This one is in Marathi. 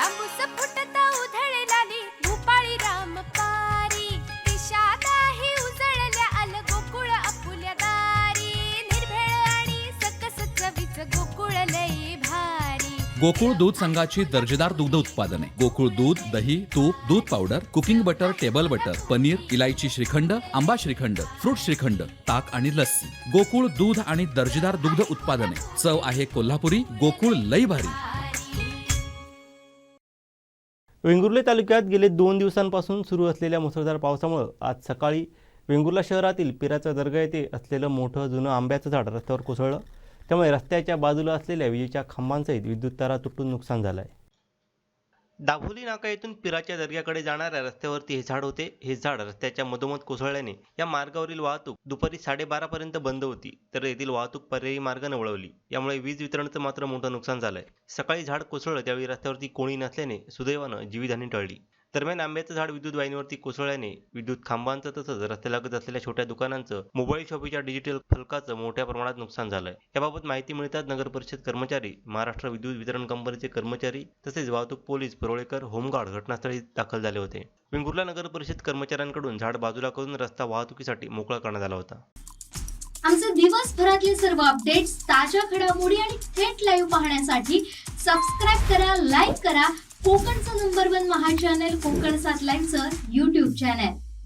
तांबूस फुटता उधळलाली भूपाळी रामपारी दिशादाही उजळल्या आल गोकुळ आपुल्या दारी निर्भेळ आणि सकस चवीच गोकुळ लई भारी गोकुळ दूध संघाची दर्जेदार दुग्ध उत्पादने गोकुळ दूध, दही, तूप, दूध powder, cooking butter, table butter, paneer, इलायची श्रीखंड, आंबा श्रीखंड, फ्रूट श्रीखंड, ताक आणि लस्सी. गोकुळ दूध आणि दर्जेदार दुग्ध उत्पादने. चव आहे कोल्हापुरी. गोकुळ लई भारी. वेंगुर्ले तालुक्यात गेले 2 दिवसांपासून सुरू असलेल्या मुसळधार पावसामुळे आज सकाळी वेंगुर्ला शहरातील पिराचा दर्गा येथे असलेलं मोठं जुनं आंब्याचं झाड रस्त्यावर कोसळलं. त्यामुळे रस्त्याच्या बाजूला असलेल्या विजेच्या खांबांसहित विद्युत तारा तुटून नुकसान झालं आहे. दाभोली नाका येथून पिराच्या दर्ग्याकडे जाणाऱ्या रस्त्यावरती हे झाड होते. हे झाड रस्त्याच्या मधोमध कोसळल्याने या मार्गावरील वाहतूक दुपारी 12:30 पर्यंत बंद होती, तर येथील वाहतूक पर्यायी मार्गाने वळवली. यामुळे वीज वितरणचं मात्र मोठं नुकसान झालंय. सकाळी झाड कोसळलं त्यावेळी रस्त्यावरती कोणी नसल्याने सुदैवानं जीवितहानी टळली. दरम्यान आंब्याचं झाड विद्युत वाहिनीवरती कोसळल्याने विद्युत खांबांचं तसंच रस्त्यालगत असलेल्या छोट्या दुकानांचं, मोबाईल शॉपीच्या डिजिटल फलकाचं मोठ्या प्रमाणात नुकसान झालंय. याबाबत माहिती मिळताच नगर परिषद कर्मचारी, महाराष्ट्र विद्युत वितरण कंपनीचे कर्मचारी तसेच वाहतूक पोलीस, परोळेकर, होमगार्ड घटनास्थळी दाखल झाले होते. वेंगुर्ला नगर परिषद कर्मचाऱ्यांकडून झाड बाजूला करून रस्ता वाहतुकीसाठी मोकळा करण्यात आला होता. आमचे दिवसभरातले सर्व अपडेट्स, ताज्या घडामोडी आणि थेट लाईव्ह पाहण्यासाठी सबस्क्राईब करा, लाईक करा कोकणचं नंबर 1 महा चॅनल कोकण 7 लाईनचं YouTube चॅनल.